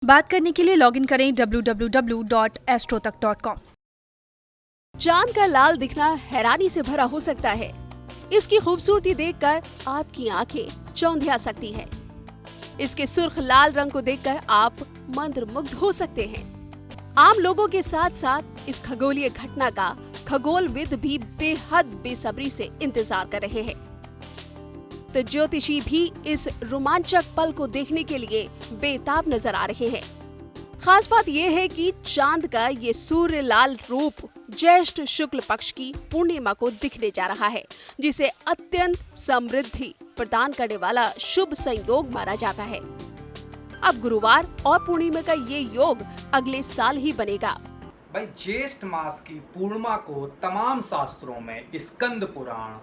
बात करने के लिए लॉगिन करें www.astrotak.com। चांद का लाल दिखना हैरानी से भरा हो सकता है। इसकी खूबसूरती देखकर आपकी आंखें चौंधिया सकती हैं। इसके सुर्ख लाल रंग को देखकर आप मंत्रमुग्ध हो सकते हैं। आम लोगों के साथ साथ इस खगोलीय घटना का खगोलविद भी बेहद बेसब्री से इंतजार कर रहे हैं। तो ज्योतिषी भी इस रोमांचक पल को देखने के लिए बेताब नजर आ रहे हैं। खास बात यह है कि चांद का ये सूर्य लाल रूप ज्येष्ठ शुक्ल पक्ष की पूर्णिमा को दिखने जा रहा है, जिसे अत्यंत समृद्धि प्रदान करने वाला शुभ संयोग माना जाता है। अब गुरुवार और पूर्णिमा का ये योग अगले साल ही बनेगा। भाई, ज्येष्ठ मास की पूर्णिमा को तमाम शास्त्रों में स्कंद पुराण,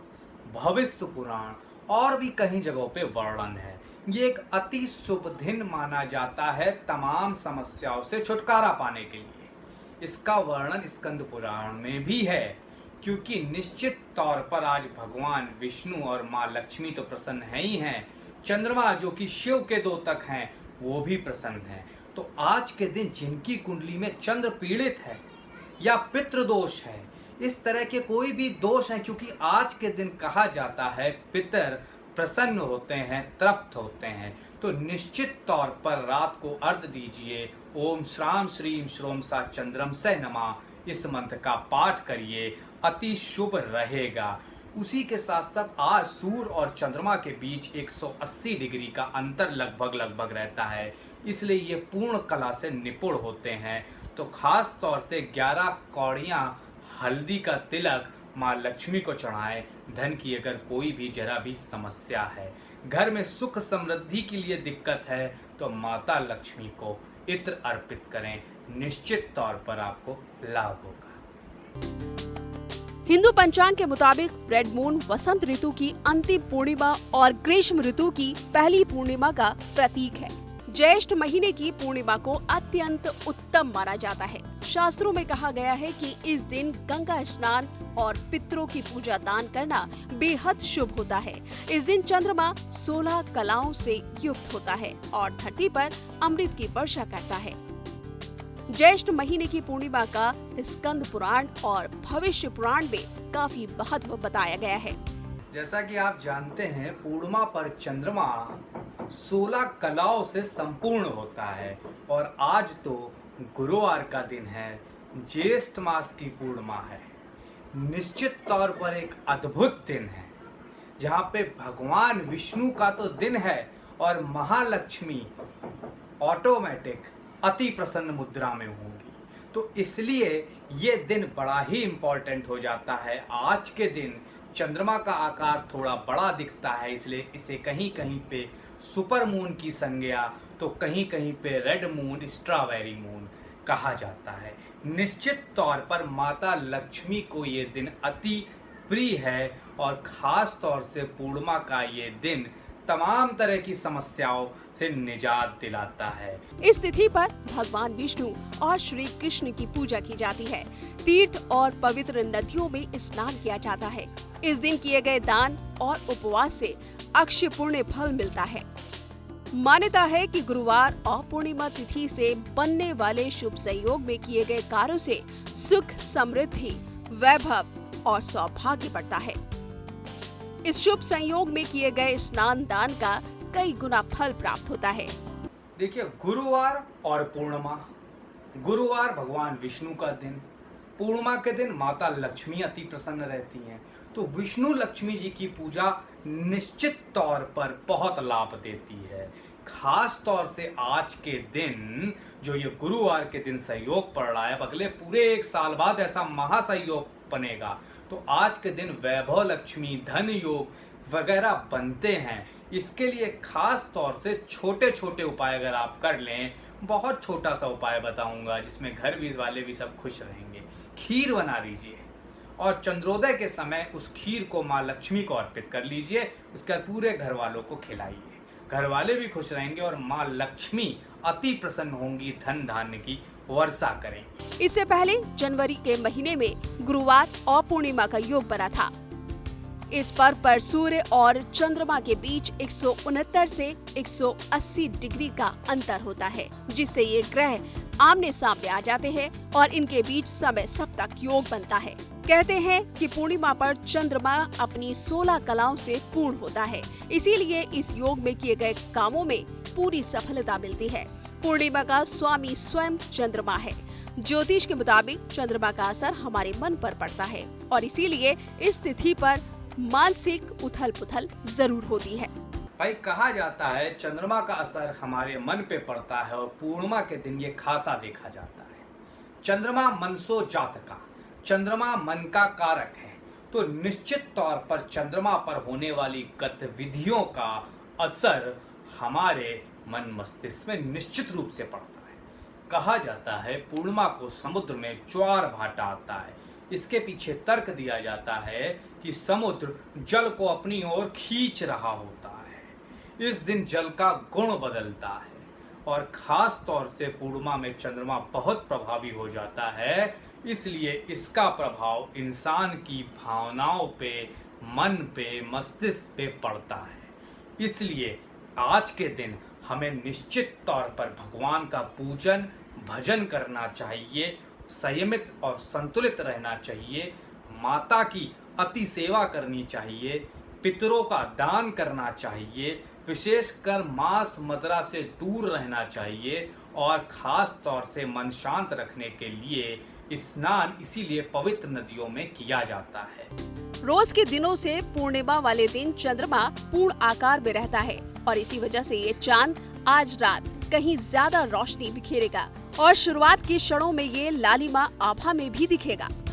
भविष्य पुराण और भी कई जगहों पे वर्णन है। ये एक अति शुभ दिन माना जाता है तमाम समस्याओं से छुटकारा पाने के लिए। इसका वर्णन स्कंद पुराण में भी है, क्योंकि निश्चित तौर पर आज भगवान विष्णु और माँ लक्ष्मी तो प्रसन्न है ही हैं, चंद्रमा जो कि शिव के द्योतक हैं वो भी प्रसन्न हैं। तो आज के दिन जिनकी कुंडली में चंद्र पीड़ित है या पितृदोष है, इस तरह के कोई भी दोष हैं, क्योंकि आज के दिन कहा जाता है पितर प्रसन्न होते हैं, तृप्त होते हैं, तो निश्चित तौर पर रात को अर्घ्य दीजिए। ओम श्राम श्रीम श्रोम सा चंद्रम से नमः, इस मंत्र का पाठ करिए, अति शुभ रहेगा। उसी के साथ साथ आज सूर्य और चंद्रमा के बीच 180 डिग्री का अंतर लगभग रहता है, इसलिए ये पूर्ण कला से निपुण होते हैं। तो खास तौर से 11 कौड़ियाँ हल्दी का तिलक माँ लक्ष्मी को चढ़ाएं। धन की अगर कोई भी जरा भी समस्या है, घर में सुख समृद्धि के लिए दिक्कत है, तो माता लक्ष्मी को इत्र अर्पित करें, निश्चित तौर पर आपको लाभ होगा। हिंदू पंचांग के मुताबिक रेड मून वसंत ऋतु की अंतिम पूर्णिमा और ग्रीष्म ऋतु की पहली पूर्णिमा का प्रतीक है। ज्येष्ठ महीने की पूर्णिमा को अत्यंत उत्तम माना जाता है। शास्त्रों में कहा गया है कि इस दिन गंगा स्नान और पितरों की पूजा दान करना बेहद शुभ होता है। इस दिन चंद्रमा 16 कलाओं से युक्त होता है और धरती पर अमृत की वर्षा करता है। ज्येष्ठ महीने की पूर्णिमा का स्कंद पुराण और भविष्य पुराण में काफी महत्व बताया गया है। जैसा कि आप जानते हैं, पूर्णिमा पर चंद्रमा 16 कलाओं से संपूर्ण होता है, और आज तो गुरुवार का दिन है, ज्येष्ठ मास की पूर्णिमा है। निश्चित तौर पर एक अद्भुत दिन है, जहाँ पे भगवान विष्णु का तो दिन है और महालक्ष्मी ऑटोमेटिक अति प्रसन्न मुद्रा में होंगी, तो इसलिए ये दिन बड़ा ही इम्पोर्टेंट हो जाता है। आज के दिन चंद्रमा का आकार थोड़ा बड़ा दिखता है, इसलिए इसे कहीं कहीं पे सुपर मून की संज्ञा, तो कहीं कहीं पे रेड मून, स्ट्रॉबेरी मून कहा जाता है। निश्चित तौर पर माता लक्ष्मी को ये दिन अति प्रिय है, और खास तौर से पूर्णिमा का ये दिन तमाम तरह की समस्याओं से निजात दिलाता है। इस तिथि पर भगवान विष्णु और श्री कृष्ण की पूजा की जाती है। तीर्थ और पवित्र नदियों में स्नान किया जाता है। इस दिन किए गए दान और उपवास से अक्षय पुण्य फल मिलता है। मान्यता है कि गुरुवार और पूर्णिमा तिथि से बनने वाले शुभ संयोग में किए गए कार्यों से सुख, समृद्धि, वैभव और सौभाग्य बढ़ता है। इस शुभ संयोग में किए गए स्नान दान का कई गुना फल प्राप्त होता है। देखिए, गुरुवार और पूर्णिमा, गुरुवार भगवान विष्णु का दिन, पूर्णिमा के दिन माता लक्ष्मी अति प्रसन्न रहती हैं, तो विष्णु लक्ष्मी जी की पूजा निश्चित तौर पर बहुत लाभ देती है। खास तौर से आज के दिन जो ये गुरुवार के दिन संयोग पड़ रहा है, अगले पूरे 1 साल बाद ऐसा महासंयोग बनेगा, तो आज के दिन वैभव लक्ष्मी, धन योग वगैरह बनते हैं। इसके लिए खास तौर से छोटे छोटे उपाय अगर आप कर लें, बहुत छोटा सा उपाय बताऊंगा जिसमें घर भी वाले भी सब खुश रहेंगे। खीर बना लीजिए और चंद्रोदय के समय उस खीर को माँ लक्ष्मी को अर्पित कर लीजिए, उसके बाद पूरे घर वालों को खिलाइए। घर वाले भी खुश रहेंगे और माँ लक्ष्मी अति प्रसन्न होंगी, धन धान्य की वर्षा करेंगी। इससे पहले जनवरी के महीने में गुरुवार और पूर्णिमा का योग बना था। इस पर्व पर सूर्य और चंद्रमा के बीच 169 से 180 डिग्री का अंतर होता है, जिससे ये ग्रह आमने सामने आ जाते हैं और इनके बीच समय सप्तक योग बनता है। कहते हैं कि पूर्णिमा पर चंद्रमा अपनी 16 कलाओं से पूर्ण होता है, इसीलिए इस योग में किए गए कामों में पूरी सफलता मिलती है। पूर्णिमा का स्वामी स्वयं चंद्रमा है। ज्योतिष के मुताबिक चंद्रमा का असर हमारे मन पर पड़ता है और इसीलिए इस तिथि पर मानसिक उथल पुथल जरूर होती है। भाई कहा जाता है चंद्रमा का असर हमारे मन पे पड़ता है और पूर्णिमा के दिन ये खासा देखा जाता है। चंद्रमा मनसो जातका, चंद्रमा मन का कारक है, तो निश्चित तौर पर चंद्रमा पर होने वाली गतिविधियों का असर हमारे मन मस्तिष्क में निश्चित रूप से पड़ता है। कहा जाता है पूर्णिमा को समुद्र में ज्वार भाटा आता है। इसके पीछे तर्क दिया जाता है कि समुद्र जल को अपनी ओर खींच रहा होता है। इस दिन जल का गुण बदलता है और खास तौर से पूर्णिमा में चंद्रमा बहुत प्रभावी हो जाता है, इसलिए इसका प्रभाव इंसान की भावनाओं पे, मन पे, मस्तिष्क पे पड़ता है। इसलिए आज के दिन हमें निश्चित तौर पर भगवान का पूजन भजन करना चाहिए, संयमित और संतुलित रहना चाहिए, माता की अति सेवा करनी चाहिए, पितरों का दान करना चाहिए, विशेषकर मांस मदिरा से दूर रहना चाहिए और खास तौर से मन शांत रखने के लिए स्नान इसीलिए पवित्र नदियों में किया जाता है। रोज के दिनों से पूर्णिमा वाले दिन चंद्रमा पूर्ण आकार में रहता है और इसी वजह से ये चांद आज रात कहीं ज्यादा रोशनी बिखेरेगा और शुरुआत के क्षणों में ये लालिमा आभा में भी दिखेगा।